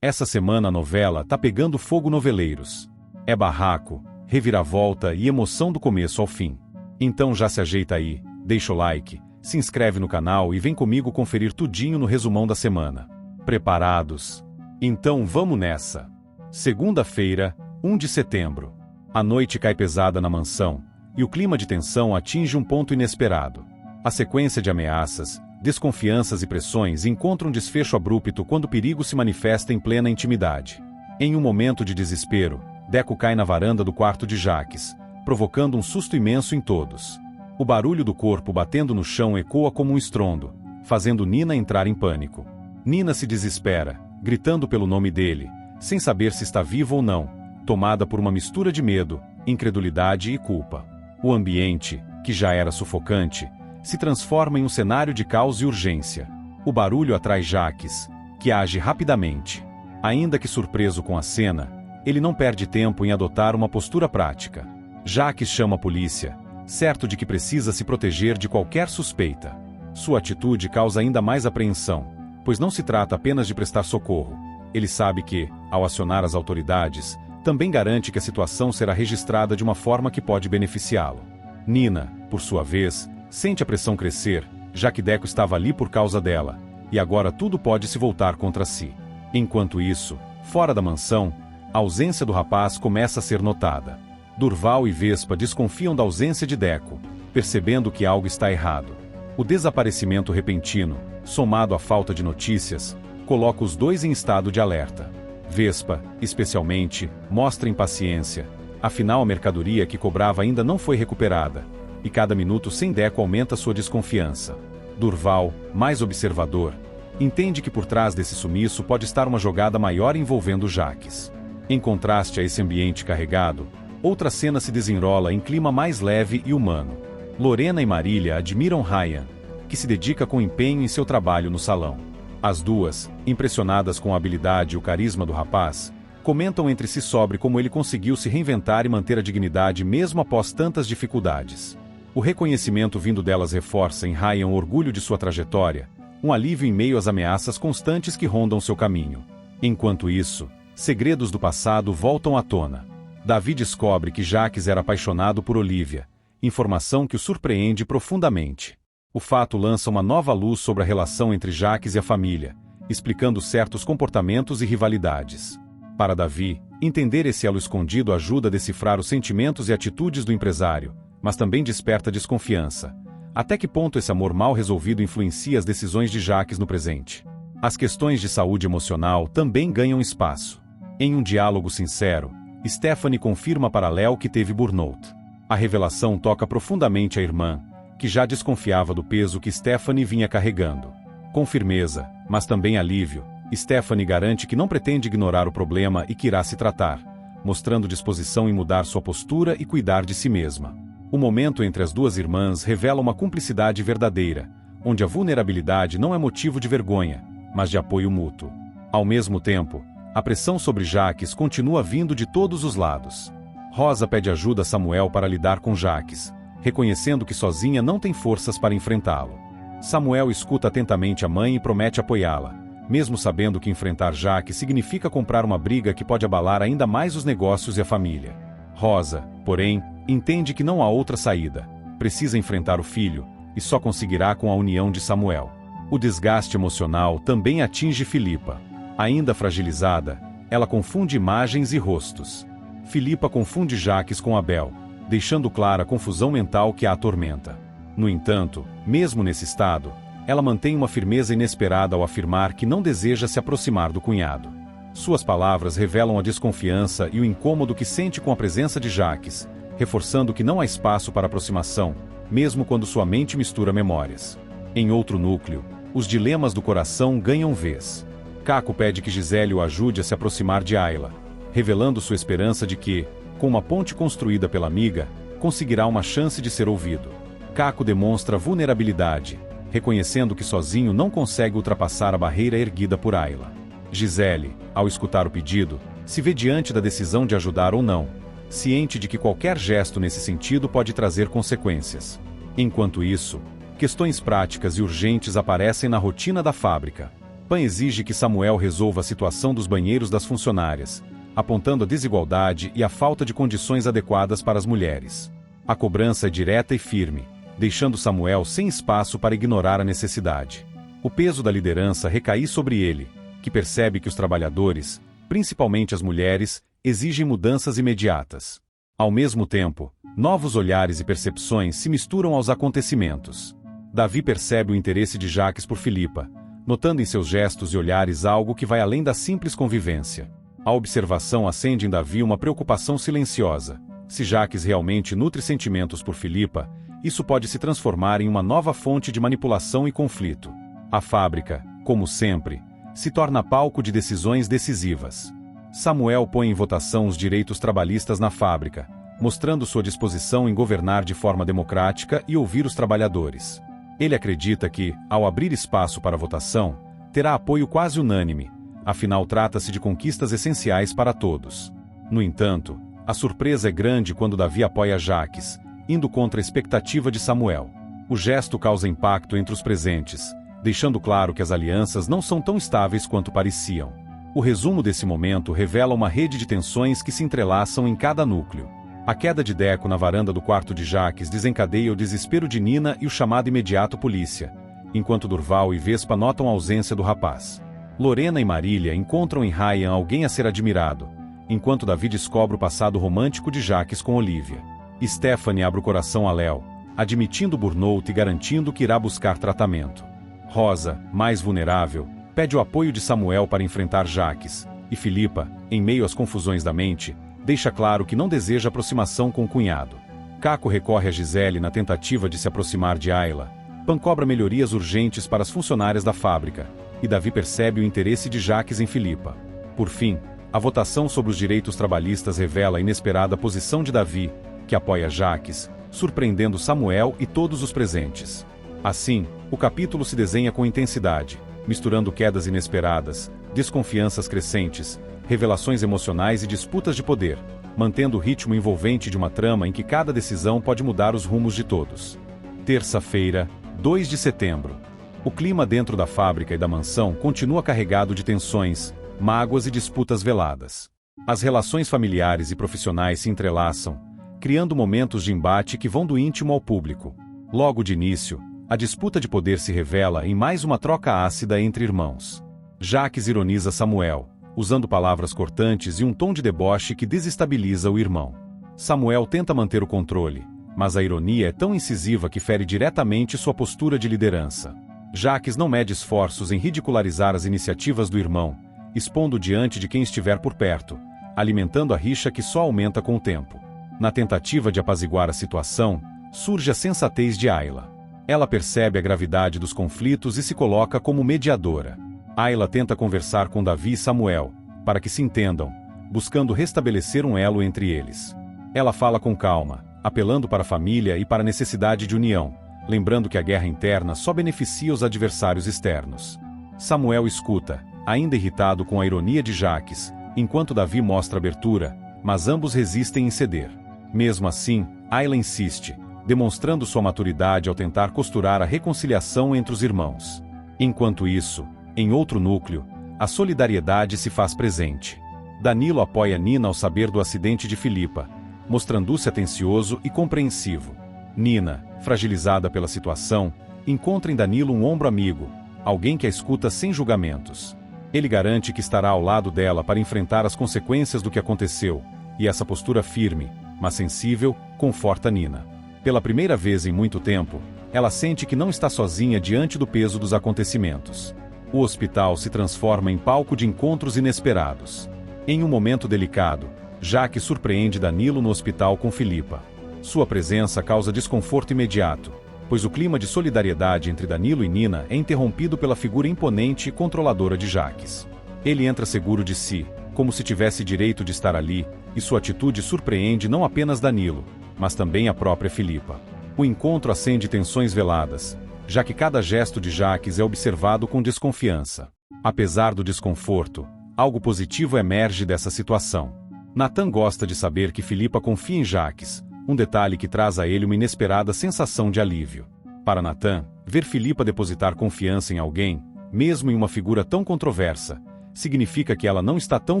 Essa semana a novela tá pegando fogo noveleiros. É barraco, reviravolta e emoção do começo ao fim. Então já se ajeita aí, deixa o like, se inscreve no canal e vem comigo conferir tudinho no resumão da semana. Preparados? Então vamos nessa! Segunda-feira, 1 de setembro. A noite cai pesada na mansão, e o clima de tensão atinge um ponto inesperado. A sequência de ameaças, desconfianças e pressões encontra um desfecho abrupto quando o perigo se manifesta em plena intimidade. Em um momento de desespero, Deco cai na varanda do quarto de Jaques, provocando um susto imenso em todos. O barulho do corpo batendo no chão ecoa como um estrondo, fazendo Nina entrar em pânico. Nina se desespera, gritando pelo nome dele, sem saber se está vivo ou não, tomada por uma mistura de medo, incredulidade e culpa. O ambiente, que já era sufocante, se transforma em um cenário de caos e urgência. O barulho atrai Jaques, que age rapidamente. Ainda que surpreso com a cena, ele não perde tempo em adotar uma postura prática. Jaques chama a polícia, certo de que precisa se proteger de qualquer suspeita. Sua atitude causa ainda mais apreensão, pois não se trata apenas de prestar socorro. Ele sabe que, ao acionar as autoridades, também garante que a situação será registrada de uma forma que pode beneficiá-lo. Nina, por sua vez, sente a pressão crescer, já que Deco estava ali por causa dela, e agora tudo pode se voltar contra si. Enquanto isso, fora da mansão, a ausência do rapaz começa a ser notada. Durval e Vespa desconfiam da ausência de Deco, percebendo que algo está errado. O desaparecimento repentino, somado à falta de notícias, coloca os dois em estado de alerta. Vespa, especialmente, mostra impaciência, afinal a mercadoria que cobrava ainda não foi recuperada, e cada minuto sem Deco aumenta sua desconfiança. Durval, mais observador, entende que por trás desse sumiço pode estar uma jogada maior envolvendo Jaques. Em contraste a esse ambiente carregado, outra cena se desenrola em clima mais leve e humano. Lorena e Marília admiram Ryan, que se dedica com empenho em seu trabalho no salão. As duas, impressionadas com a habilidade e o carisma do rapaz, comentam entre si sobre como ele conseguiu se reinventar e manter a dignidade mesmo após tantas dificuldades. O reconhecimento vindo delas reforça em Ryan o orgulho de sua trajetória, um alívio em meio às ameaças constantes que rondam seu caminho. Enquanto isso, segredos do passado voltam à tona. Davi descobre que Jaques era apaixonado por Olivia, informação que o surpreende profundamente. O fato lança uma nova luz sobre a relação entre Jaques e a família, explicando certos comportamentos e rivalidades. Para Davi, entender esse elo escondido ajuda a decifrar os sentimentos e atitudes do empresário, mas também desperta desconfiança. Até que ponto esse amor mal resolvido influencia as decisões de Jaques no presente? As questões de saúde emocional também ganham espaço. Em um diálogo sincero, Stephanie confirma para Léo que teve burnout. A revelação toca profundamente a irmã, que já desconfiava do peso que Stephanie vinha carregando. Com firmeza, mas também alívio, Stephanie garante que não pretende ignorar o problema e que irá se tratar, mostrando disposição em mudar sua postura e cuidar de si mesma. O momento entre as duas irmãs revela uma cumplicidade verdadeira, onde a vulnerabilidade não é motivo de vergonha, mas de apoio mútuo. Ao mesmo tempo, a pressão sobre Jaques continua vindo de todos os lados. Rosa pede ajuda a Samuel para lidar com Jaques, reconhecendo que sozinha não tem forças para enfrentá-lo. Samuel escuta atentamente a mãe e promete apoiá-la, mesmo sabendo que enfrentar Jaques significa comprar uma briga que pode abalar ainda mais os negócios e a família. Rosa, porém, entende que não há outra saída, precisa enfrentar o filho, e só conseguirá com a união de Samuel. O desgaste emocional também atinge Filipa. Ainda fragilizada, ela confunde imagens e rostos. Filipa confunde Jaques com Abel, deixando clara a confusão mental que a atormenta. No entanto, mesmo nesse estado, ela mantém uma firmeza inesperada ao afirmar que não deseja se aproximar do cunhado. Suas palavras revelam a desconfiança e o incômodo que sente com a presença de Jaques, reforçando que não há espaço para aproximação, mesmo quando sua mente mistura memórias. Em outro núcleo, os dilemas do coração ganham vez. Caco pede que Gisele o ajude a se aproximar de Ayla, revelando sua esperança de que, com uma ponte construída pela amiga, conseguirá uma chance de ser ouvido. Caco demonstra vulnerabilidade, reconhecendo que sozinho não consegue ultrapassar a barreira erguida por Ayla. Gisele, ao escutar o pedido, se vê diante da decisão de ajudar ou não, ciente de que qualquer gesto nesse sentido pode trazer consequências. Enquanto isso, questões práticas e urgentes aparecem na rotina da fábrica. Pan exige que Samuel resolva a situação dos banheiros das funcionárias, apontando a desigualdade e a falta de condições adequadas para as mulheres. A cobrança é direta e firme, deixando Samuel sem espaço para ignorar a necessidade. O peso da liderança recai sobre ele, que percebe que os trabalhadores, principalmente as mulheres, exigem mudanças imediatas. Ao mesmo tempo, novos olhares e percepções se misturam aos acontecimentos. Davi percebe o interesse de Jacques por Filipa, notando em seus gestos e olhares algo que vai além da simples convivência. A observação acende em Davi uma preocupação silenciosa. Se Jacques realmente nutre sentimentos por Filipa, isso pode se transformar em uma nova fonte de manipulação e conflito. A fábrica, como sempre, se torna palco de decisões decisivas. Samuel põe em votação os direitos trabalhistas na fábrica, mostrando sua disposição em governar de forma democrática e ouvir os trabalhadores. Ele acredita que, ao abrir espaço para a votação, terá apoio quase unânime, afinal trata-se de conquistas essenciais para todos. No entanto, a surpresa é grande quando Davi apoia Jacques, indo contra a expectativa de Samuel. O gesto causa impacto entre os presentes, deixando claro que as alianças não são tão estáveis quanto pareciam. O resumo desse momento revela uma rede de tensões que se entrelaçam em cada núcleo. A queda de Deco na varanda do quarto de Jacques desencadeia o desespero de Nina e o chamado imediato polícia, enquanto Durval e Vespa notam a ausência do rapaz. Lorena e Marília encontram em Ryan alguém a ser admirado, enquanto Davi descobre o passado romântico de Jacques com Olivia. Stephanie abre o coração a Léo, admitindo burnout e garantindo que irá buscar tratamento. Rosa, mais vulnerável, pede o apoio de Samuel para enfrentar Jacques, e Filipa, em meio às confusões da mente, deixa claro que não deseja aproximação com o cunhado. Caco recorre a Gisele na tentativa de se aproximar de Ayla. Pan cobra melhorias urgentes para as funcionárias da fábrica, e Davi percebe o interesse de Jacques em Filipa. Por fim, a votação sobre os direitos trabalhistas revela a inesperada posição de Davi, que apoia Jacques, surpreendendo Samuel e todos os presentes. Assim, o capítulo se desenha com intensidade, misturando quedas inesperadas, desconfianças crescentes, revelações emocionais e disputas de poder, mantendo o ritmo envolvente de uma trama em que cada decisão pode mudar os rumos de todos. Terça-feira, 2 de setembro. O clima dentro da fábrica e da mansão continua carregado de tensões, mágoas e disputas veladas. As relações familiares e profissionais se entrelaçam, criando momentos de embate que vão do íntimo ao público. Logo de início, a disputa de poder se revela em mais uma troca ácida entre irmãos. Jacques ironiza Samuel, usando palavras cortantes e um tom de deboche que desestabiliza o irmão. Samuel tenta manter o controle, mas a ironia é tão incisiva que fere diretamente sua postura de liderança. Jacques não mede esforços em ridicularizar as iniciativas do irmão, expondo diante de quem estiver por perto, alimentando a rixa que só aumenta com o tempo. Na tentativa de apaziguar a situação, surge a sensatez de Ayla. Ela percebe a gravidade dos conflitos e se coloca como mediadora. Ayla tenta conversar com Davi e Samuel, para que se entendam, buscando restabelecer um elo entre eles. Ela fala com calma, apelando para a família e para a necessidade de união, lembrando que a guerra interna só beneficia os adversários externos. Samuel escuta, ainda irritado com a ironia de Jacques, enquanto Davi mostra abertura, mas ambos resistem em ceder. Mesmo assim, Ayla insiste, demonstrando sua maturidade ao tentar costurar a reconciliação entre os irmãos. Enquanto isso, em outro núcleo, a solidariedade se faz presente. Danilo apoia Nina ao saber do acidente de Filipa, mostrando-se atencioso e compreensivo. Nina, fragilizada pela situação, encontra em Danilo um ombro amigo, alguém que a escuta sem julgamentos. Ele garante que estará ao lado dela para enfrentar as consequências do que aconteceu, e essa postura firme, mas sensível, conforta Nina. Pela primeira vez em muito tempo, ela sente que não está sozinha diante do peso dos acontecimentos. O hospital se transforma em palco de encontros inesperados. Em um momento delicado, Jacques surpreende Danilo no hospital com Filipa. Sua presença causa desconforto imediato, pois o clima de solidariedade entre Danilo e Nina é interrompido pela figura imponente e controladora de Jacques. Ele entra seguro de si, como se tivesse direito de estar ali, e sua atitude surpreende não apenas Danilo, mas também a própria Filipa. O encontro acende tensões veladas, já que cada gesto de Jacques é observado com desconfiança. Apesar do desconforto, algo positivo emerge dessa situação. Nathan gosta de saber que Filipa confia em Jacques, um detalhe que traz a ele uma inesperada sensação de alívio. Para Nathan, ver Filipa depositar confiança em alguém mesmo em uma figura tão controversa, significa que ela não está tão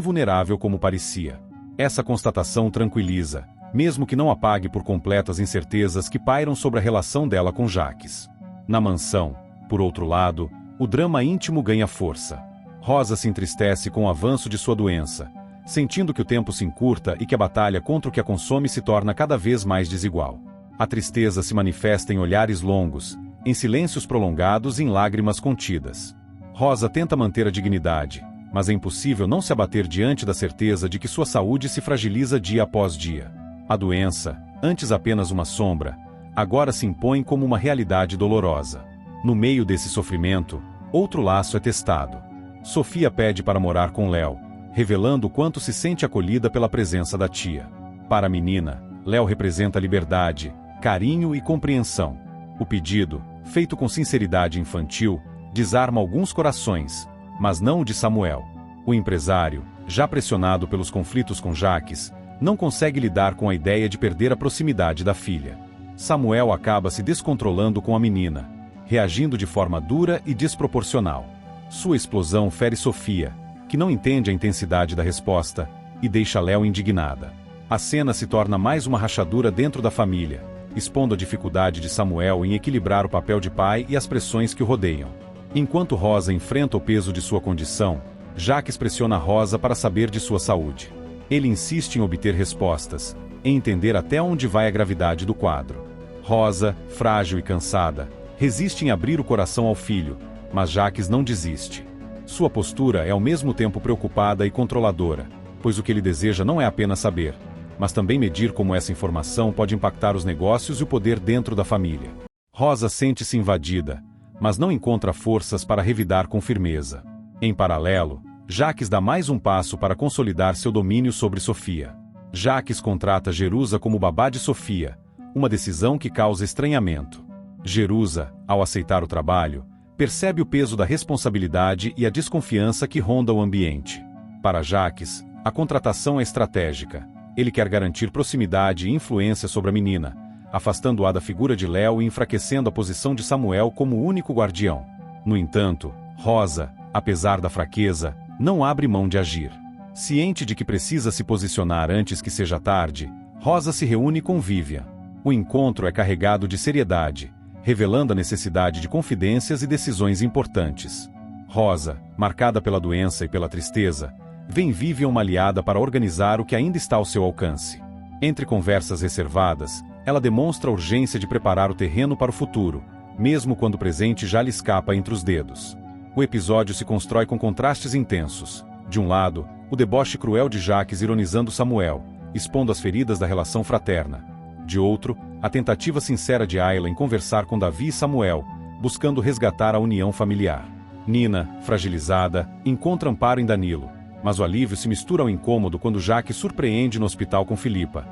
vulnerável como parecia. Essa constatação tranquiliza, mesmo que não apague por completo as incertezas que pairam sobre a relação dela com Jacques. Na mansão, por outro lado, o drama íntimo ganha força. Rosa se entristece com o avanço de sua doença, sentindo que o tempo se encurta e que a batalha contra o que a consome se torna cada vez mais desigual. A tristeza se manifesta em olhares longos, em silêncios prolongados e em lágrimas contidas. Rosa tenta manter a dignidade, mas é impossível não se abater diante da certeza de que sua saúde se fragiliza dia após dia. A doença, antes apenas uma sombra, agora se impõe como uma realidade dolorosa. No meio desse sofrimento, outro laço é testado. Sofia pede para morar com Léo, revelando o quanto se sente acolhida pela presença da tia. Para a menina, Léo representa liberdade, carinho e compreensão. O pedido, feito com sinceridade infantil, desarma alguns corações, mas não o de Samuel. O empresário, já pressionado pelos conflitos com Jacques, não consegue lidar com a ideia de perder a proximidade da filha. Samuel acaba se descontrolando com a menina, reagindo de forma dura e desproporcional. Sua explosão fere Sofia, que não entende a intensidade da resposta, e deixa Léo indignada. A cena se torna mais uma rachadura dentro da família, expondo a dificuldade de Samuel em equilibrar o papel de pai e as pressões que o rodeiam. Enquanto Rosa enfrenta o peso de sua condição, Jacques pressiona Rosa para saber de sua saúde. Ele insiste em obter respostas, em entender até onde vai a gravidade do quadro. Rosa, frágil e cansada, resiste em abrir o coração ao filho, mas Jacques não desiste. Sua postura é ao mesmo tempo preocupada e controladora, pois o que ele deseja não é apenas saber, mas também medir como essa informação pode impactar os negócios e o poder dentro da família. Rosa sente-se invadida, mas não encontra forças para revidar com firmeza. Em paralelo, Jacques dá mais um passo para consolidar seu domínio sobre Sofia. Jacques contrata Jerusa como babá de Sofia, uma decisão que causa estranhamento. Jerusa, ao aceitar o trabalho, percebe o peso da responsabilidade e a desconfiança que ronda o ambiente. Para Jacques, a contratação é estratégica. Ele quer garantir proximidade e influência sobre a menina, afastando-a da figura de Léo e enfraquecendo a posição de Samuel como único guardião. No entanto, Rosa, apesar da fraqueza, não abre mão de agir. Ciente de que precisa se posicionar antes que seja tarde, Rosa se reúne com Vivian. O encontro é carregado de seriedade, revelando a necessidade de confidências e decisões importantes. Rosa, marcada pela doença e pela tristeza, vê em Vivian uma aliada para organizar o que ainda está ao seu alcance. Entre conversas reservadas, ela demonstra a urgência de preparar o terreno para o futuro, mesmo quando o presente já lhe escapa entre os dedos. O episódio se constrói com contrastes intensos. De um lado, o deboche cruel de Jacques ironizando Samuel, expondo as feridas da relação fraterna. De outro, a tentativa sincera de Ayla em conversar com Davi e Samuel, buscando resgatar a união familiar. Nina, fragilizada, encontra amparo em Danilo, mas o alívio se mistura ao incômodo quando Jacques surpreende no hospital com Filipa,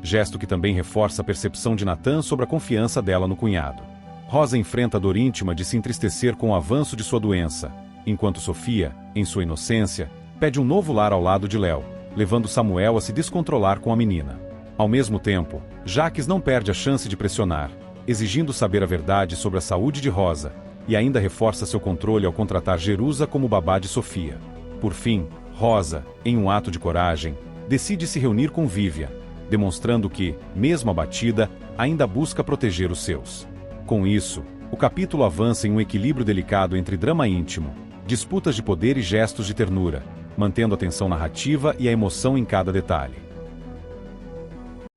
gesto que também reforça a percepção de Natan sobre a confiança dela no cunhado. Rosa enfrenta a dor íntima de se entristecer com o avanço de sua doença, enquanto Sofia, em sua inocência, pede um novo lar ao lado de Léo, levando Samuel a se descontrolar com a menina. Ao mesmo tempo, Jacques não perde a chance de pressionar, exigindo saber a verdade sobre a saúde de Rosa, e ainda reforça seu controle ao contratar Jerusa como babá de Sofia. Por fim, Rosa, em um ato de coragem, decide se reunir com Vivian, demonstrando que, mesmo abatida, ainda busca proteger os seus. Com isso, o capítulo avança em um equilíbrio delicado entre drama íntimo, disputas de poder e gestos de ternura, mantendo a tensão narrativa e a emoção em cada detalhe.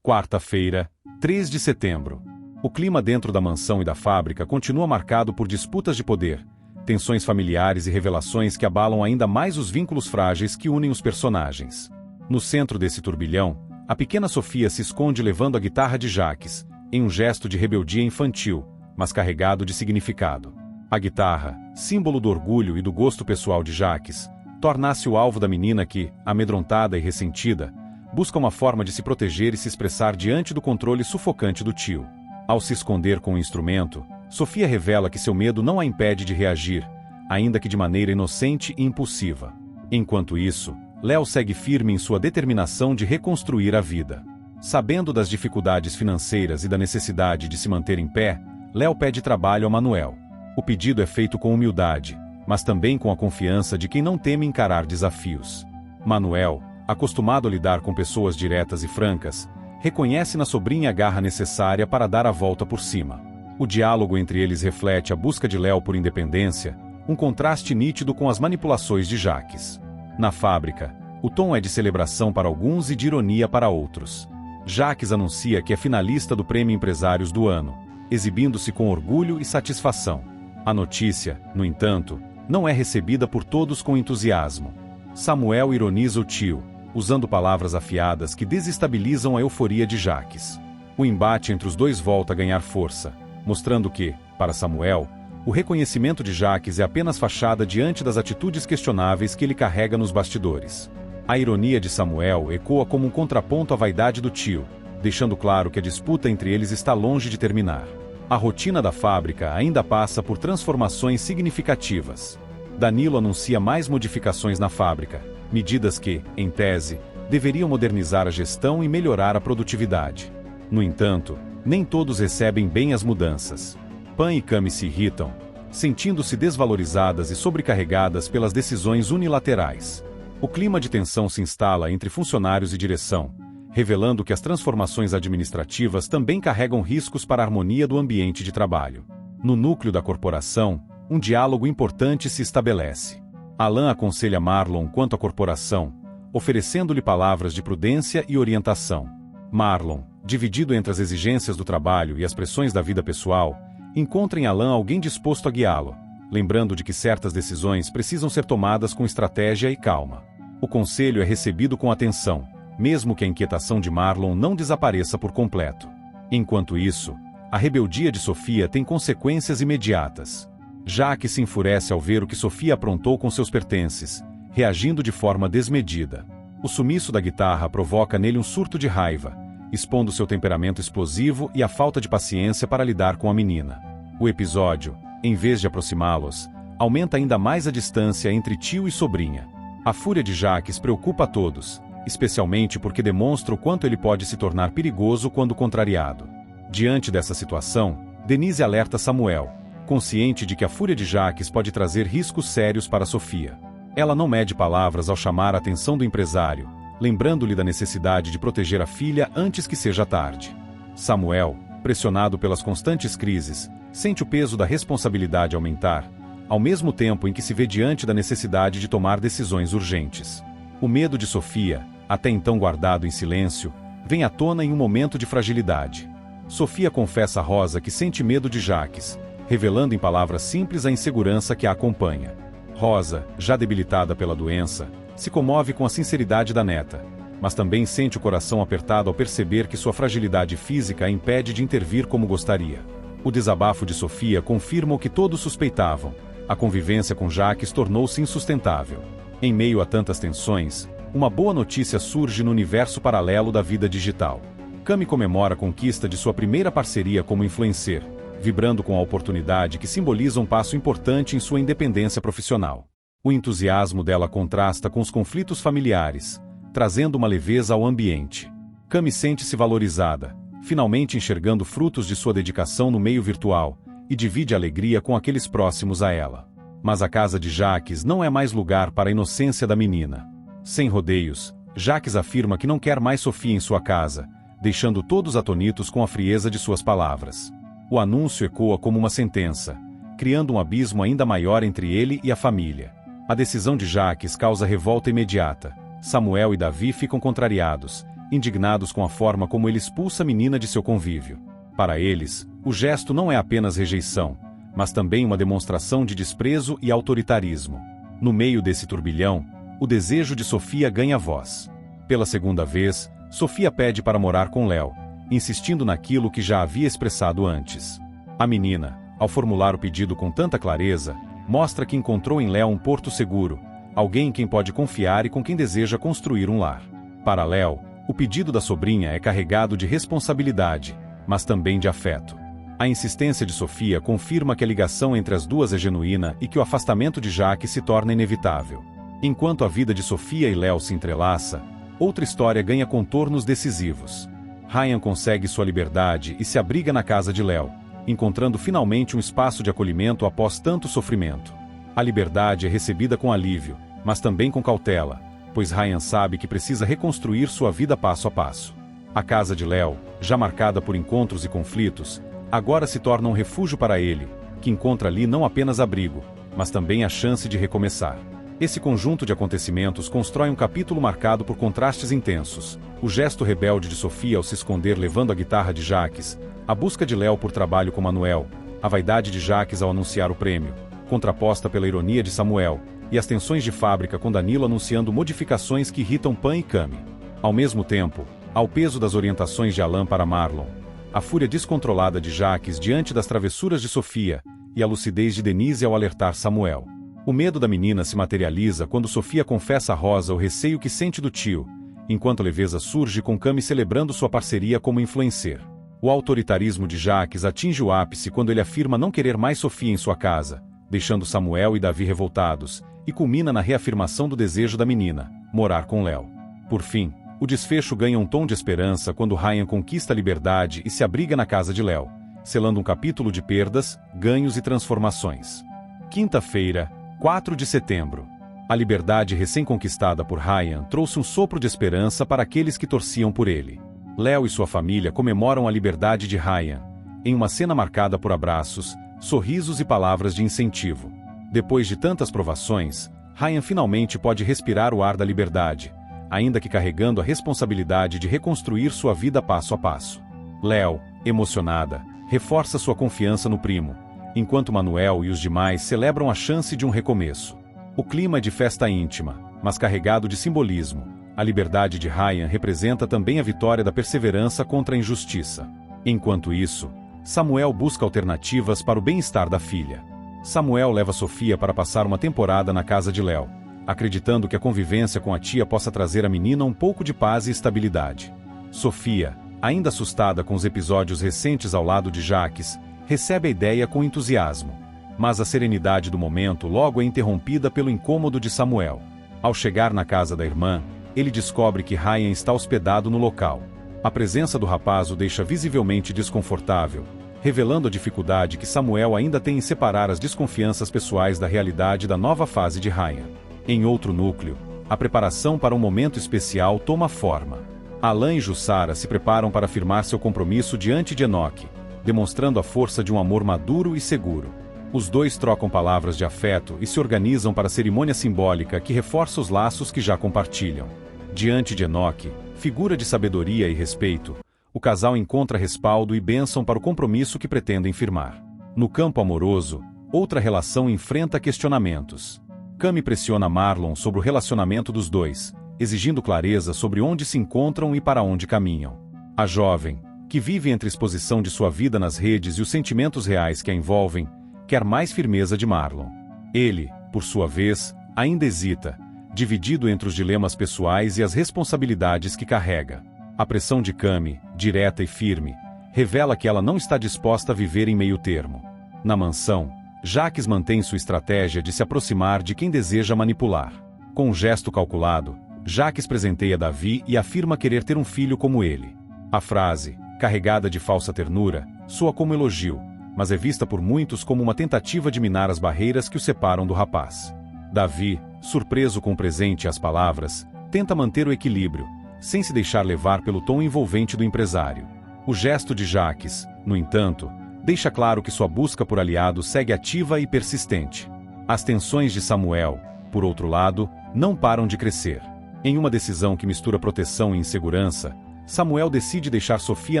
Quarta-feira, 3 de setembro. O clima dentro da mansão e da fábrica continua marcado por disputas de poder, tensões familiares e revelações que abalam ainda mais os vínculos frágeis que unem os personagens. No centro desse turbilhão, a pequena Sofia se esconde levando a guitarra de Jacques, em um gesto de rebeldia infantil, mas carregado de significado. A guitarra, símbolo do orgulho e do gosto pessoal de Jacques, torna-se o alvo da menina que, amedrontada e ressentida, busca uma forma de se proteger e se expressar diante do controle sufocante do tio. Ao se esconder com o instrumento, Sofia revela que seu medo não a impede de reagir, ainda que de maneira inocente e impulsiva. Enquanto isso, Léo segue firme em sua determinação de reconstruir a vida. Sabendo das dificuldades financeiras e da necessidade de se manter em pé, Léo pede trabalho a Manuel. O pedido é feito com humildade, mas também com a confiança de quem não teme encarar desafios. Manuel, acostumado a lidar com pessoas diretas e francas, reconhece na sobrinha a garra necessária para dar a volta por cima. O diálogo entre eles reflete a busca de Léo por independência, um contraste nítido com as manipulações de Jacques. Na fábrica, o tom é de celebração para alguns e de ironia para outros. Jacques anuncia que é finalista do Prêmio Empresários do Ano, exibindo-se com orgulho e satisfação. A notícia, no entanto, não é recebida por todos com entusiasmo. Samuel ironiza o tio, usando palavras afiadas que desestabilizam a euforia de Jacques. O embate entre os dois volta a ganhar força, mostrando que, para Samuel, o reconhecimento de Jacques é apenas fachada diante das atitudes questionáveis que ele carrega nos bastidores. A ironia de Samuel ecoa como um contraponto à vaidade do tio, deixando claro que a disputa entre eles está longe de terminar. A rotina da fábrica ainda passa por transformações significativas. Danilo anuncia mais modificações na fábrica, medidas que, em tese, deveriam modernizar a gestão e melhorar a produtividade. No entanto, nem todos recebem bem as mudanças. Pan e Cami se irritam, sentindo-se desvalorizadas e sobrecarregadas pelas decisões unilaterais. O clima de tensão se instala entre funcionários e direção, revelando que as transformações administrativas também carregam riscos para a harmonia do ambiente de trabalho. No núcleo da corporação, um diálogo importante se estabelece. Alain aconselha Marlon quanto à corporação, oferecendo-lhe palavras de prudência e orientação. Marlon, dividido entre as exigências do trabalho e as pressões da vida pessoal, encontra em Alain alguém disposto a guiá-lo, lembrando de que certas decisões precisam ser tomadas com estratégia e calma. O conselho é recebido com atenção, mesmo que a inquietação de Marlon não desapareça por completo. Enquanto isso, a rebeldia de Sofia tem consequências imediatas. Jacques se enfurece ao ver o que Sofia aprontou com seus pertences, reagindo de forma desmedida. O sumiço da guitarra provoca nele um surto de raiva, expondo seu temperamento explosivo e a falta de paciência para lidar com a menina. O episódio, em vez de aproximá-los, aumenta ainda mais a distância entre tio e sobrinha. A fúria de Jacques preocupa a todos, especialmente porque demonstra o quanto ele pode se tornar perigoso quando contrariado. Diante dessa situação, Denise alerta Samuel, consciente de que a fúria de Jacques pode trazer riscos sérios para Sofia. Ela não mede palavras ao chamar a atenção do empresário, lembrando-lhe da necessidade de proteger a filha antes que seja tarde. Samuel, pressionado pelas constantes crises, sente o peso da responsabilidade aumentar, ao mesmo tempo em que se vê diante da necessidade de tomar decisões urgentes. O medo de Sofia, até então guardado em silêncio, vem à tona em um momento de fragilidade. Sofia confessa a Rosa que sente medo de Jacques, revelando em palavras simples a insegurança que a acompanha. Rosa, já debilitada pela doença, se comove com a sinceridade da neta, mas também sente o coração apertado ao perceber que sua fragilidade física a impede de intervir como gostaria. O desabafo de Sofia confirma o que todos suspeitavam: a convivência com Jacques tornou-se insustentável. Em meio a tantas tensões, uma boa notícia surge no universo paralelo da vida digital. Cami comemora a conquista de sua primeira parceria como influencer, vibrando com a oportunidade que simboliza um passo importante em sua independência profissional. O entusiasmo dela contrasta com os conflitos familiares, trazendo uma leveza ao ambiente. Cami sente-se valorizada, finalmente enxergando frutos de sua dedicação no meio virtual, e divide a alegria com aqueles próximos a ela. Mas a casa de Jacques não é mais lugar para a inocência da menina. Sem rodeios, Jacques afirma que não quer mais Sofia em sua casa, deixando todos atonitos com a frieza de suas palavras. O anúncio ecoa como uma sentença, criando um abismo ainda maior entre ele e a família. A decisão de Jacques causa revolta imediata. Samuel e Davi ficam contrariados, indignados com a forma como ele expulsa a menina de seu convívio. Para eles, o gesto não é apenas rejeição, mas também uma demonstração de desprezo e autoritarismo. No meio desse turbilhão, o desejo de Sofia ganha voz. Pela segunda vez, Sofia pede para morar com Léo, insistindo naquilo que já havia expressado antes. A menina, ao formular o pedido com tanta clareza, mostra que encontrou em Léo um porto seguro, alguém em quem pode confiar e com quem deseja construir um lar. Para Léo, o pedido da sobrinha é carregado de responsabilidade, mas também de afeto. A insistência de Sofia confirma que a ligação entre as duas é genuína e que o afastamento de Jacques se torna inevitável. Enquanto a vida de Sofia e Léo se entrelaça, outra história ganha contornos decisivos. Ryan consegue sua liberdade e se abriga na casa de Léo, encontrando finalmente um espaço de acolhimento após tanto sofrimento. A liberdade é recebida com alívio, mas também com cautela, pois Ryan sabe que precisa reconstruir sua vida passo a passo. A casa de Léo, já marcada por encontros e conflitos, agora se torna um refúgio para ele, que encontra ali não apenas abrigo, mas também a chance de recomeçar. Esse conjunto de acontecimentos constrói um capítulo marcado por contrastes intensos. O gesto rebelde de Sofia ao se esconder levando a guitarra de Jacques, a busca de Léo por trabalho com Manuel, a vaidade de Jacques ao anunciar o prêmio, contraposta pela ironia de Samuel, e as tensões de fábrica com Danilo anunciando modificações que irritam Pan e Cami. Ao mesmo tempo, ao peso das orientações de Alain para Marlon, a fúria descontrolada de Jacques diante das travessuras de Sofia, e a lucidez de Denise ao alertar Samuel. O medo da menina se materializa quando Sofia confessa a Rosa o receio que sente do tio, enquanto a leveza surge com Cami celebrando sua parceria como influencer. O autoritarismo de Jacques atinge o ápice quando ele afirma não querer mais Sofia em sua casa, deixando Samuel e Davi revoltados, e culmina na reafirmação do desejo da menina, morar com Léo. Por fim, o desfecho ganha um tom de esperança quando Ryan conquista a liberdade e se abriga na casa de Léo, selando um capítulo de perdas, ganhos e transformações. Quinta-feira, 4 de setembro. A liberdade recém-conquistada por Ryan trouxe um sopro de esperança para aqueles que torciam por ele. Léo e sua família comemoram a liberdade de Ryan, em uma cena marcada por abraços, sorrisos e palavras de incentivo. Depois de tantas provações, Ryan finalmente pode respirar o ar da liberdade, ainda que carregando a responsabilidade de reconstruir sua vida passo a passo. Léo, emocionada, reforça sua confiança no primo, enquanto Manuel e os demais celebram a chance de um recomeço. O clima é de festa íntima, mas carregado de simbolismo. A liberdade de Ryan representa também a vitória da perseverança contra a injustiça. Enquanto isso, Samuel busca alternativas para o bem-estar da filha. Samuel leva Sofia para passar uma temporada na casa de Léo, acreditando que a convivência com a tia possa trazer à menina um pouco de paz e estabilidade. Sofia, ainda assustada com os episódios recentes ao lado de Jacques, recebe a ideia com entusiasmo. Mas a serenidade do momento logo é interrompida pelo incômodo de Samuel. Ao chegar na casa da irmã, ele descobre que Ryan está hospedado no local. A presença do rapaz o deixa visivelmente desconfortável, revelando a dificuldade que Samuel ainda tem em separar as desconfianças pessoais da realidade da nova fase de Ryan. Em outro núcleo, a preparação para um momento especial toma forma. Alain e Jussara se preparam para firmar seu compromisso diante de Enoque, demonstrando a força de um amor maduro e seguro. Os dois trocam palavras de afeto e se organizam para a cerimônia simbólica que reforça os laços que já compartilham. Diante de Enoque, figura de sabedoria e respeito, o casal encontra respaldo e bênção para o compromisso que pretendem firmar. No campo amoroso, outra relação enfrenta questionamentos. Cami pressiona Marlon sobre o relacionamento dos dois, exigindo clareza sobre onde se encontram e para onde caminham. A jovem, que vive entre a exposição de sua vida nas redes e os sentimentos reais que a envolvem, quer mais firmeza de Marlon. Ele, por sua vez, ainda hesita, dividido entre os dilemas pessoais e as responsabilidades que carrega. A pressão de Cami, direta e firme, revela que ela não está disposta a viver em meio termo. Na mansão, Jacques mantém sua estratégia de se aproximar de quem deseja manipular. Com um gesto calculado, Jacques presenteia Davi e afirma querer ter um filho como ele. A frase, carregada de falsa ternura, soa como elogio, mas é vista por muitos como uma tentativa de minar as barreiras que o separam do rapaz. Davi, surpreso com o presente e as palavras, tenta manter o equilíbrio, sem se deixar levar pelo tom envolvente do empresário. O gesto de Jacques, no entanto, deixa claro que sua busca por aliado segue ativa e persistente. As tensões de Samuel, por outro lado, não param de crescer. Em uma decisão que mistura proteção e insegurança, Samuel decide deixar Sofia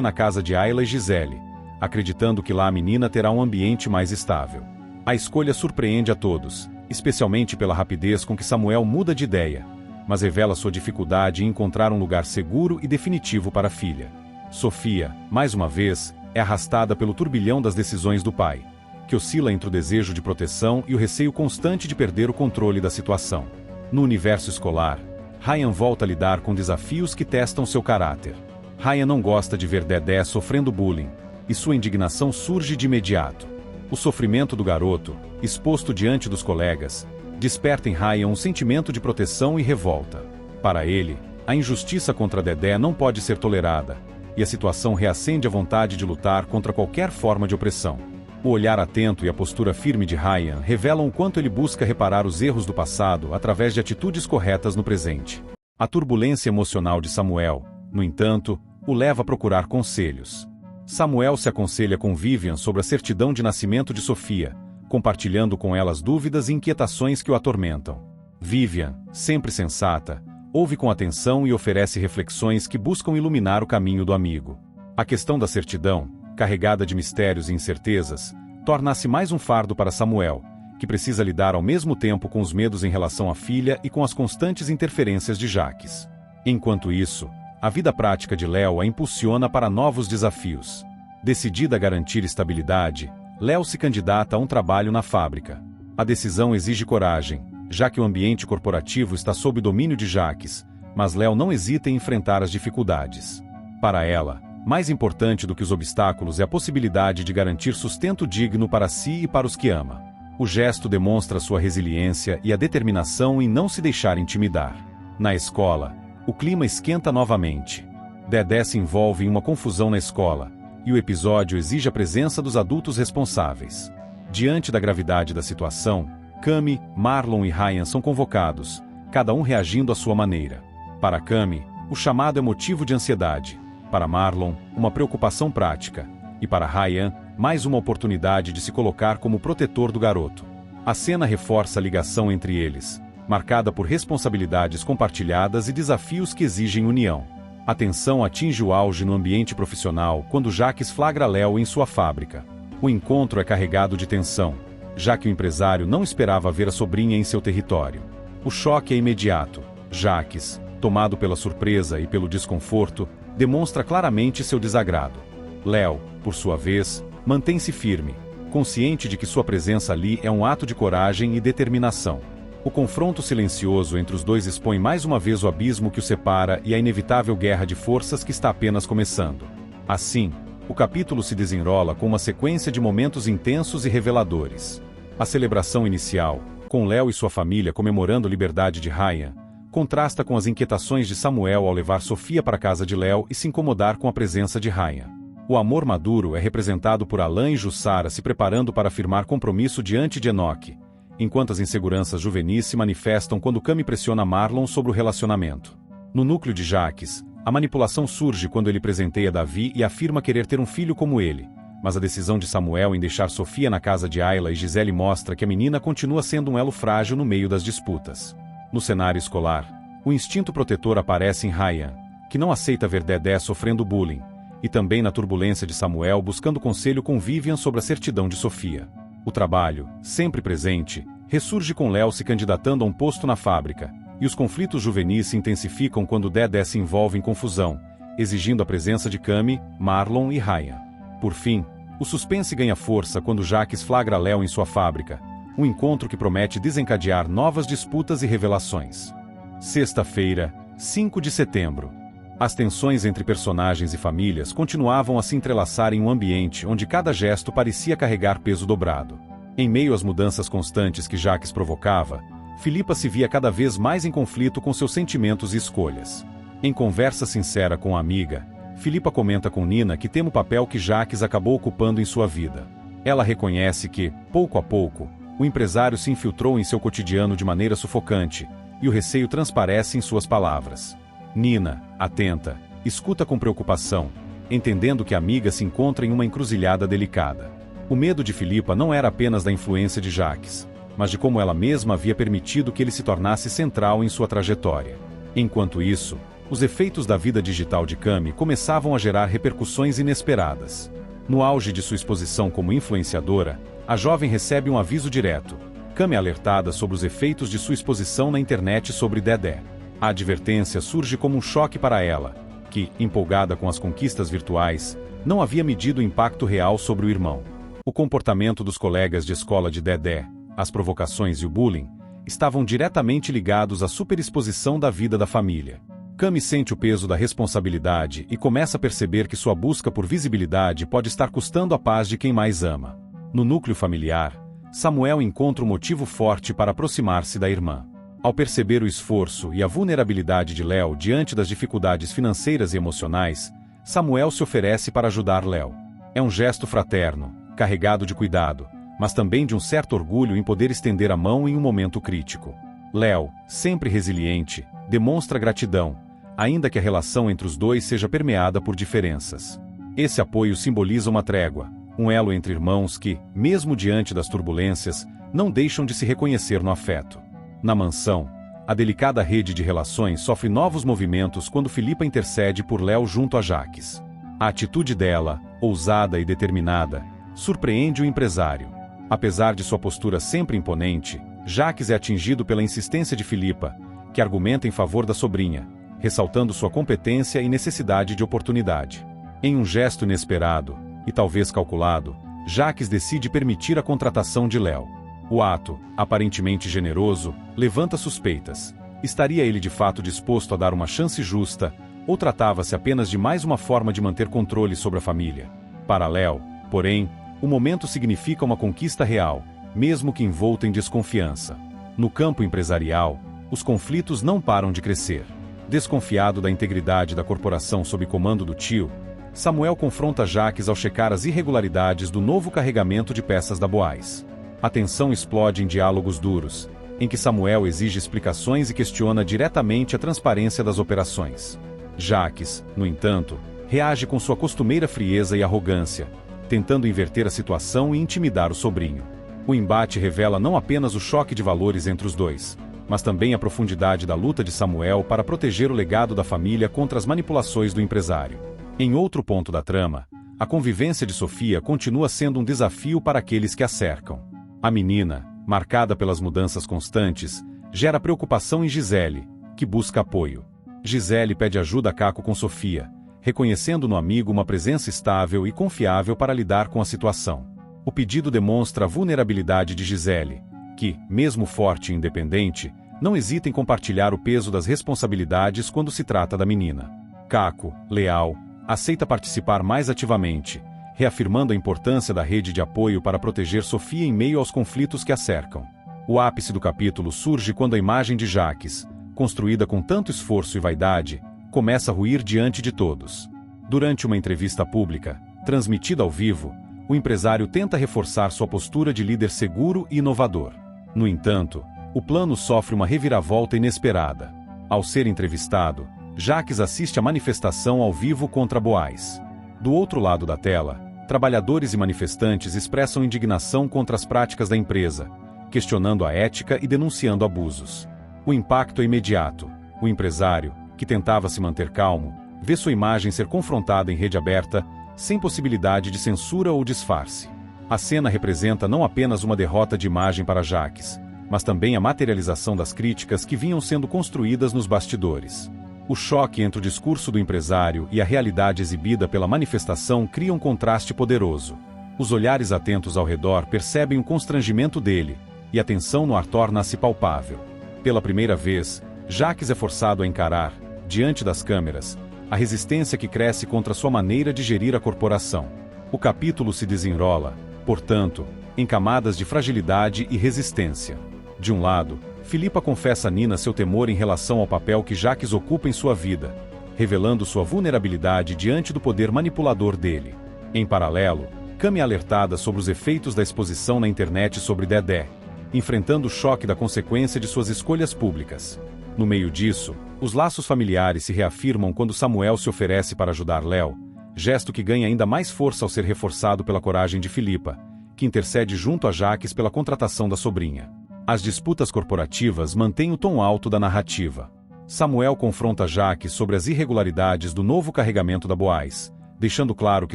na casa de Ayla e Gisele, acreditando que lá a menina terá um ambiente mais estável. A escolha surpreende a todos, especialmente pela rapidez com que Samuel muda de ideia, mas revela sua dificuldade em encontrar um lugar seguro e definitivo para a filha. Sofia, mais uma vez, é arrastada pelo turbilhão das decisões do pai, que oscila entre o desejo de proteção e o receio constante de perder o controle da situação. No universo escolar, Ryan volta a lidar com desafios que testam seu caráter. Ryan não gosta de ver Dedé sofrendo bullying, e sua indignação surge de imediato. O sofrimento do garoto, exposto diante dos colegas, desperta em Ryan um sentimento de proteção e revolta. Para ele, a injustiça contra Dedé não pode ser tolerada, e a situação reacende a vontade de lutar contra qualquer forma de opressão. O olhar atento e a postura firme de Ryan revelam o quanto ele busca reparar os erros do passado através de atitudes corretas no presente. A turbulência emocional de Samuel, no entanto, o leva a procurar conselhos. Samuel se aconselha com Vivian sobre a certidão de nascimento de Sofia, compartilhando com ela as dúvidas e inquietações que o atormentam. Vivian, sempre sensata, ouve com atenção e oferece reflexões que buscam iluminar o caminho do amigo. A questão da certidão, carregada de mistérios e incertezas, torna-se mais um fardo para Samuel, que precisa lidar ao mesmo tempo com os medos em relação à filha e com as constantes interferências de Jacques. Enquanto isso, a vida prática de Léo a impulsiona para novos desafios. Decidida a garantir estabilidade, Léo se candidata a um trabalho na fábrica. A decisão exige coragem, já que o ambiente corporativo está sob domínio de Jacques, mas Léo não hesita em enfrentar as dificuldades. Para ela, mais importante do que os obstáculos é a possibilidade de garantir sustento digno para si e para os que ama. O gesto demonstra sua resiliência e a determinação em não se deixar intimidar. Na escola, o clima esquenta novamente. Dedé se envolve em uma confusão na escola, e o episódio exige a presença dos adultos responsáveis. Diante da gravidade da situação, Cami, Marlon e Ryan são convocados, cada um reagindo à sua maneira. Para Cami, o chamado é motivo de ansiedade. Para Marlon, uma preocupação prática. E para Ryan, mais uma oportunidade de se colocar como protetor do garoto. A cena reforça a ligação entre eles, marcada por responsabilidades compartilhadas e desafios que exigem união. A tensão atinge o auge no ambiente profissional quando Jacques flagra Léo em sua fábrica. O encontro é carregado de tensão, já que o empresário não esperava ver a sobrinha em seu território. O choque é imediato. Jacques, tomado pela surpresa e pelo desconforto, demonstra claramente seu desagrado. Léo, por sua vez, mantém-se firme, consciente de que sua presença ali é um ato de coragem e determinação. O confronto silencioso entre os dois expõe mais uma vez o abismo que os separa e a inevitável guerra de forças que está apenas começando. Assim, o capítulo se desenrola com uma sequência de momentos intensos e reveladores. A celebração inicial, com Léo e sua família comemorando a liberdade de Ryan, contrasta com as inquietações de Samuel ao levar Sofia para a casa de Léo e se incomodar com a presença de Ryan. O amor maduro é representado por Alain e Jussara se preparando para firmar compromisso diante de Enoque, enquanto as inseguranças juvenis se manifestam quando Cami pressiona Marlon sobre o relacionamento. No núcleo de Jacques, a manipulação surge quando ele presenteia Davi e afirma querer ter um filho como ele, mas a decisão de Samuel em deixar Sofia na casa de Ayla e Gisele mostra que a menina continua sendo um elo frágil no meio das disputas. No cenário escolar, o instinto protetor aparece em Ryan, que não aceita ver Dedé sofrendo bullying, e também na turbulência de Samuel buscando conselho com Vivian sobre a certidão de Sofia. O trabalho, sempre presente, ressurge com Léo se candidatando a um posto na fábrica, e os conflitos juvenis se intensificam quando Dedé se envolve em confusão, exigindo a presença de Cami, Marlon e Ryan. Por fim, o suspense ganha força quando Jacques flagra Léo em sua fábrica, um encontro que promete desencadear novas disputas e revelações. Sexta-feira, 5 de setembro. As tensões entre personagens e famílias continuavam a se entrelaçar em um ambiente onde cada gesto parecia carregar peso dobrado. Em meio às mudanças constantes que Jacques provocava, Filipa se via cada vez mais em conflito com seus sentimentos e escolhas. Em conversa sincera com a amiga, Filipa comenta com Nina que teme o papel que Jacques acabou ocupando em sua vida. Ela reconhece que, pouco a pouco, o empresário se infiltrou em seu cotidiano de maneira sufocante, e o receio transparece em suas palavras. Nina, atenta, escuta com preocupação, entendendo que a amiga se encontra em uma encruzilhada delicada. O medo de Filipa não era apenas da influência de Jacques, mas de como ela mesma havia permitido que ele se tornasse central em sua trajetória. Enquanto isso, os efeitos da vida digital de Cami começavam a gerar repercussões inesperadas. No auge de sua exposição como influenciadora, a jovem recebe um aviso direto. Cami é alertada sobre os efeitos de sua exposição na internet sobre Dedé. A advertência surge como um choque para ela, que, empolgada com as conquistas virtuais, não havia medido o impacto real sobre o irmão. O comportamento dos colegas de escola de Dedé, as provocações e o bullying, estavam diretamente ligados à superexposição da vida da família. Cami sente o peso da responsabilidade e começa a perceber que sua busca por visibilidade pode estar custando a paz de quem mais ama. No núcleo familiar, Samuel encontra um motivo forte para aproximar-se da irmã. Ao perceber o esforço e a vulnerabilidade de Léo diante das dificuldades financeiras e emocionais, Samuel se oferece para ajudar Léo. É um gesto fraterno, carregado de cuidado, mas também de um certo orgulho em poder estender a mão em um momento crítico. Léo, sempre resiliente, demonstra gratidão, ainda que a relação entre os dois seja permeada por diferenças. Esse apoio simboliza uma trégua, um elo entre irmãos que, mesmo diante das turbulências, não deixam de se reconhecer no afeto. Na mansão, a delicada rede de relações sofre novos movimentos quando Filipa intercede por Léo junto a Jaques. A atitude dela, ousada e determinada, surpreende o empresário. Apesar de sua postura sempre imponente, Jaques é atingido pela insistência de Filipa, que argumenta em favor da sobrinha, ressaltando sua competência e necessidade de oportunidade. Em um gesto inesperado, e talvez calculado, Jaques decide permitir a contratação de Léo. O ato, aparentemente generoso, levanta suspeitas. Estaria ele de fato disposto a dar uma chance justa, ou tratava-se apenas de mais uma forma de manter controle sobre a família? Para Léo, porém, o momento significa uma conquista real, mesmo que envolta em desconfiança. No campo empresarial, os conflitos não param de crescer. Desconfiado da integridade da corporação sob comando do tio, Samuel confronta Jaques ao checar as irregularidades do novo carregamento de peças da Boaz. A tensão explode em diálogos duros, em que Samuel exige explicações e questiona diretamente a transparência das operações. Jaques, no entanto, reage com sua costumeira frieza e arrogância, tentando inverter a situação e intimidar o sobrinho. O embate revela não apenas o choque de valores entre os dois, mas também a profundidade da luta de Samuel para proteger o legado da família contra as manipulações do empresário. Em outro ponto da trama, a convivência de Sofia continua sendo um desafio para aqueles que a cercam. A menina, marcada pelas mudanças constantes, gera preocupação em Gisele, que busca apoio. Gisele pede ajuda a Caco com Sofia, reconhecendo no amigo uma presença estável e confiável para lidar com a situação. O pedido demonstra a vulnerabilidade de Gisele, que, mesmo forte e independente, não hesita em compartilhar o peso das responsabilidades quando se trata da menina. Caco, leal, aceita participar mais ativamente, reafirmando a importância da rede de apoio para proteger Sofia em meio aos conflitos que a cercam. O ápice do capítulo surge quando a imagem de Jaques, construída com tanto esforço e vaidade, começa a ruir diante de todos. Durante uma entrevista pública, transmitida ao vivo, o empresário tenta reforçar sua postura de líder seguro e inovador. No entanto, o plano sofre uma reviravolta inesperada. Ao ser entrevistado, Jaques assiste à manifestação ao vivo contra Boaz. Do outro lado da tela, trabalhadores e manifestantes expressam indignação contra as práticas da empresa, questionando a ética e denunciando abusos. O impacto é imediato. O empresário, que tentava se manter calmo, vê sua imagem ser confrontada em rede aberta, sem possibilidade de censura ou disfarce. A cena representa não apenas uma derrota de imagem para Jaques, mas também a materialização das críticas que vinham sendo construídas nos bastidores. O choque entre o discurso do empresário e a realidade exibida pela manifestação cria um contraste poderoso. Os olhares atentos ao redor percebem o constrangimento dele, e a tensão no ar torna-se palpável. Pela primeira vez, Jaques é forçado a encarar, diante das câmeras, a resistência que cresce contra sua maneira de gerir a corporação. O capítulo se desenrola, portanto, em camadas de fragilidade e resistência. De um lado, Filipa confessa a Nina seu temor em relação ao papel que Jaques ocupa em sua vida, revelando sua vulnerabilidade diante do poder manipulador dele. Em paralelo, Cami é alertada sobre os efeitos da exposição na internet sobre Dedé, enfrentando o choque da consequência de suas escolhas públicas. No meio disso, os laços familiares se reafirmam quando Samuel se oferece para ajudar Léo, gesto que ganha ainda mais força ao ser reforçado pela coragem de Filipa, que intercede junto a Jaques pela contratação da sobrinha. As disputas corporativas mantêm o tom alto da narrativa. Samuel confronta Jaques sobre as irregularidades do novo carregamento da Boaz, deixando claro que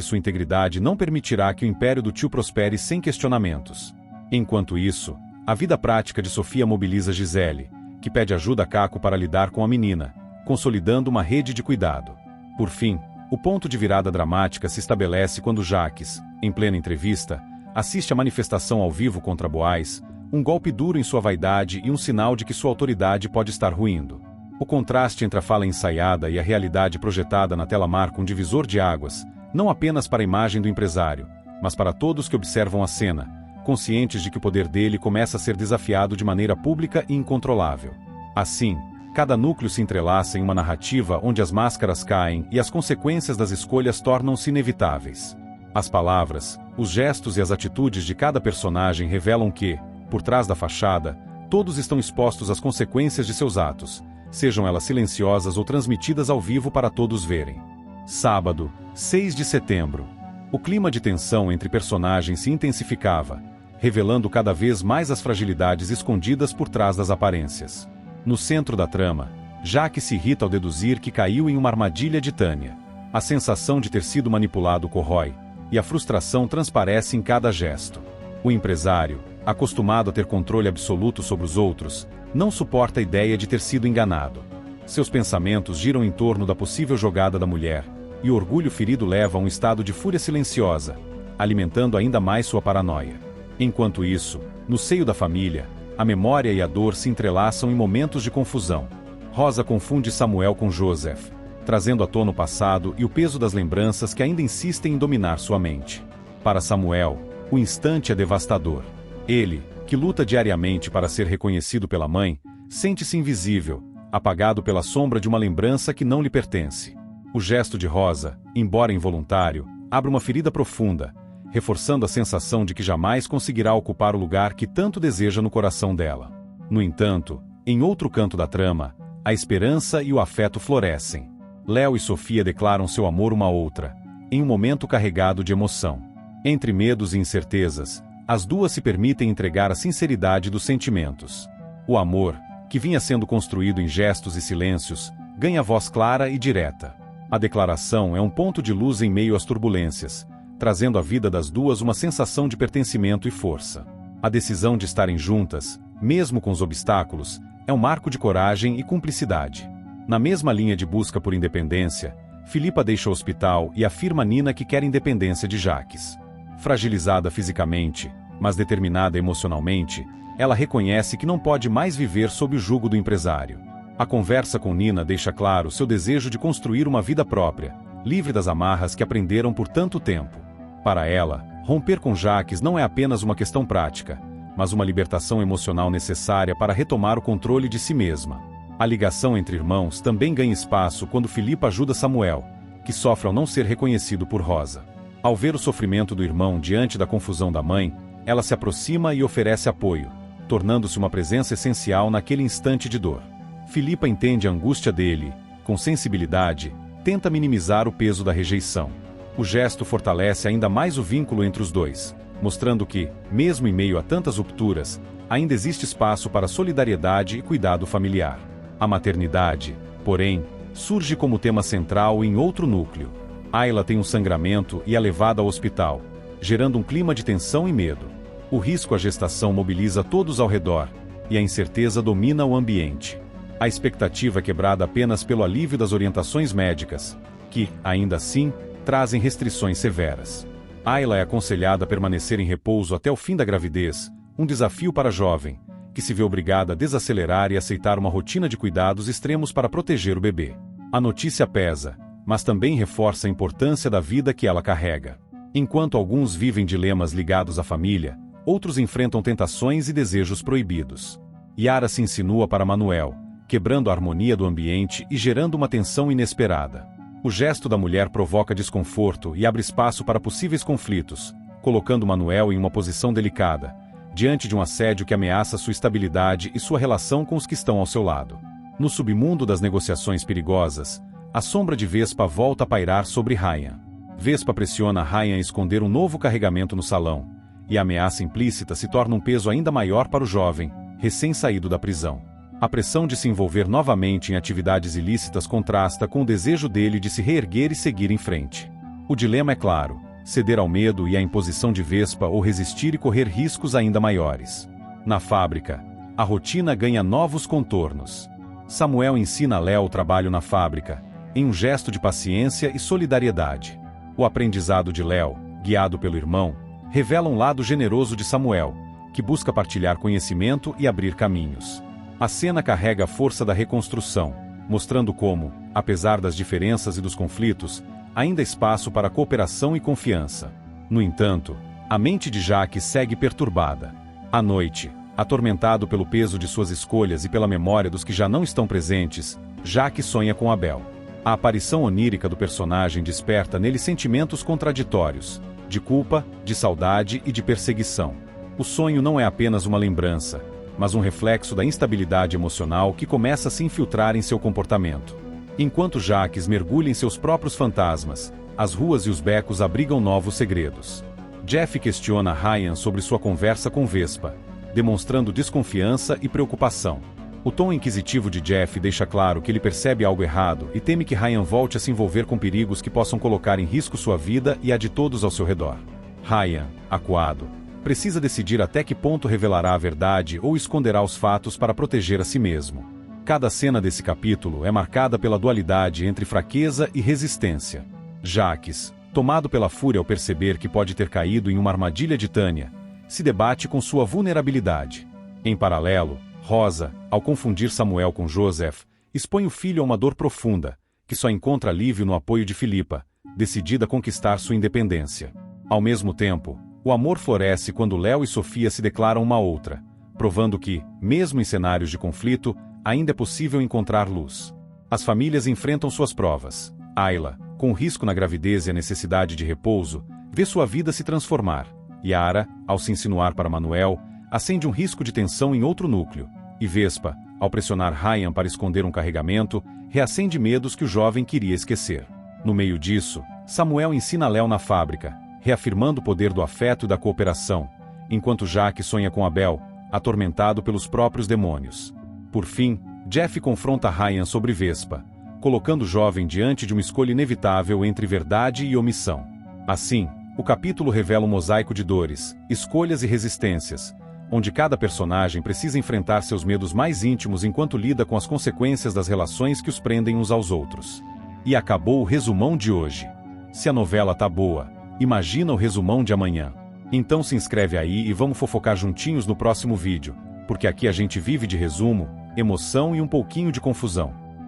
sua integridade não permitirá que o império do tio prospere sem questionamentos. Enquanto isso, a vida prática de Sofia mobiliza Gisele, que pede ajuda a Caco para lidar com a menina, consolidando uma rede de cuidado. Por fim, o ponto de virada dramática se estabelece quando Jaques, em plena entrevista, assiste à manifestação ao vivo contra Boaz, um golpe duro em sua vaidade e um sinal de que sua autoridade pode estar ruindo. O contraste entre a fala ensaiada e a realidade projetada na tela marca um divisor de águas, não apenas para a imagem do empresário, mas para todos que observam a cena, conscientes de que o poder dele começa a ser desafiado de maneira pública e incontrolável. Assim, cada núcleo se entrelaça em uma narrativa onde as máscaras caem e as consequências das escolhas tornam-se inevitáveis. As palavras, Os gestos e as atitudes de cada personagem revelam que, por trás da fachada, todos estão expostos às consequências de seus atos, sejam elas silenciosas ou transmitidas ao vivo para todos verem. Sábado, 6 de setembro. O clima de tensão entre personagens se intensificava, revelando cada vez mais as fragilidades escondidas por trás das aparências. No centro da trama, Jaque se irrita ao deduzir que caiu em uma armadilha de Tânia. A sensação de ter sido manipulado corrói, e a frustração transparece em cada gesto. O empresário, acostumado a ter controle absoluto sobre os outros, não suporta a ideia de ter sido enganado. Seus pensamentos giram em torno da possível jogada da mulher, e o orgulho ferido leva a um estado de fúria silenciosa, alimentando ainda mais sua paranoia. Enquanto isso, no seio da família, a memória e a dor se entrelaçam em momentos de confusão. Rosa confunde Samuel com Joseph, trazendo à tona o passado e o peso das lembranças que ainda insistem em dominar sua mente. Para Samuel, o instante é devastador. Ele, que luta diariamente para ser reconhecido pela mãe, sente-se invisível, apagado pela sombra de uma lembrança que não lhe pertence. O gesto de Rosa, embora involuntário, abre uma ferida profunda, reforçando a sensação de que jamais conseguirá ocupar o lugar que tanto deseja no coração dela. No entanto, em outro canto da trama, a esperança e o afeto florescem. Léo e Sofia declaram seu amor uma à outra, em um momento carregado de emoção. Entre medos e incertezas, as duas se permitem entregar a sinceridade dos sentimentos. O amor, que vinha sendo construído em gestos e silêncios, ganha voz clara e direta. A declaração é um ponto de luz em meio às turbulências, trazendo à vida das duas uma sensação de pertencimento e força. A decisão de estarem juntas, mesmo com os obstáculos, é um marco de coragem e cumplicidade. Na mesma linha de busca por independência, Filipa deixa o hospital e afirma a Nina que quer independência de Jaques. Fragilizada fisicamente, mas determinada emocionalmente, ela reconhece que não pode mais viver sob o jugo do empresário. A conversa com Nina deixa claro seu desejo de construir uma vida própria, livre das amarras que aprenderam por tanto tempo. Para ela, romper com Jaques não é apenas uma questão prática, mas uma libertação emocional necessária para retomar o controle de si mesma. A ligação entre irmãos também ganha espaço quando Filipa ajuda Samuel, que sofre ao não ser reconhecido por Rosa. Ao ver o sofrimento do irmão diante da confusão da mãe, ela se aproxima e oferece apoio, tornando-se uma presença essencial naquele instante de dor. Filipa entende a angústia dele, com sensibilidade, tenta minimizar o peso da rejeição. O gesto fortalece ainda mais o vínculo entre os dois, mostrando que, mesmo em meio a tantas rupturas, ainda existe espaço para solidariedade e cuidado familiar. A maternidade, porém, surge como tema central em outro núcleo. Ayla tem um sangramento e é levada ao hospital, gerando um clima de tensão e medo. O risco à gestação mobiliza todos ao redor, e a incerteza domina o ambiente. A expectativa é quebrada apenas pelo alívio das orientações médicas, que, ainda assim, trazem restrições severas. Ayla é aconselhada a permanecer em repouso até o fim da gravidez, um desafio para a jovem, que se vê obrigada a desacelerar e aceitar uma rotina de cuidados extremos para proteger o bebê. A notícia pesa, mas também reforça a importância da vida que ela carrega. Enquanto alguns vivem dilemas ligados à família, outros enfrentam tentações e desejos proibidos. Yara se insinua para Manuel, quebrando a harmonia do ambiente e gerando uma tensão inesperada. O gesto da mulher provoca desconforto e abre espaço para possíveis conflitos, colocando Manuel em uma posição delicada, diante de um assédio que ameaça sua estabilidade e sua relação com os que estão ao seu lado. No submundo das negociações perigosas, a sombra de Vespa volta a pairar sobre Ryan. Vespa pressiona Ryan a esconder um novo carregamento no salão, e a ameaça implícita se torna um peso ainda maior para o jovem, recém-saído da prisão. A pressão de se envolver novamente em atividades ilícitas contrasta com o desejo dele de se reerguer e seguir em frente. O dilema é claro: ceder ao medo e à imposição de Vespa ou resistir e correr riscos ainda maiores. Na fábrica, a rotina ganha novos contornos. Samuel ensina a Léo o trabalho na fábrica, em um gesto de paciência e solidariedade. O aprendizado de Léo, guiado pelo irmão, revela um lado generoso de Samuel, que busca partilhar conhecimento e abrir caminhos. A cena carrega a força da reconstrução, mostrando como, apesar das diferenças e dos conflitos, ainda há espaço para cooperação e confiança. No entanto, a mente de Jaques segue perturbada. À noite, atormentado pelo peso de suas escolhas e pela memória dos que já não estão presentes, Jaques sonha com Abel. A aparição onírica do personagem desperta nele sentimentos contraditórios. de culpa, de saudade e de perseguição. O sonho não é apenas uma lembrança, mas um reflexo da instabilidade emocional que começa a se infiltrar em seu comportamento. Enquanto Jacques mergulha em seus próprios fantasmas, as ruas e os becos abrigam novos segredos. Jeff questiona Ryan sobre sua conversa com Vespa, demonstrando desconfiança e preocupação. O tom inquisitivo de Jeff deixa claro que ele percebe algo errado e teme que Ryan volte a se envolver com perigos que possam colocar em risco sua vida e a de todos ao seu redor. Ryan, acuado, precisa decidir até que ponto revelará a verdade ou esconderá os fatos para proteger a si mesmo. Cada cena desse capítulo é marcada pela dualidade entre fraqueza e resistência. Jacques, tomado pela fúria ao perceber que pode ter caído em uma armadilha de Tanya, se debate com sua vulnerabilidade. Em paralelo, Rosa, ao confundir Samuel com Joseph, expõe o filho a uma dor profunda, que só encontra alívio no apoio de Philippa, decidida a conquistar sua independência. Ao mesmo tempo, o amor floresce quando Léo e Sofia se declaram uma outra, provando que, mesmo em cenários de conflito, ainda é possível encontrar luz. As famílias enfrentam suas provas. Ayla, com o risco na gravidez e a necessidade de repouso, vê sua vida se transformar. Yara, ao se insinuar para Manuel, acende um risco de tensão em outro núcleo, e Vespa, ao pressionar Ryan para esconder um carregamento, reacende medos que o jovem queria esquecer. No meio disso, Samuel ensina Léo na fábrica, reafirmando o poder do afeto e da cooperação, enquanto Jacques sonha com Abel, atormentado pelos próprios demônios. Por fim, Jeff confronta Ryan sobre Vespa, colocando o jovem diante de uma escolha inevitável entre verdade e omissão. Assim, o capítulo revela um mosaico de dores, escolhas e resistências, onde cada personagem precisa enfrentar seus medos mais íntimos enquanto lida com as consequências das relações que os prendem uns aos outros. E acabou o resumão de hoje. Se a novela tá boa, imagina o resumão de amanhã. Então se inscreve aí e vamos fofocar juntinhos no próximo vídeo, porque aqui a gente vive de resumo, emoção e um pouquinho de confusão.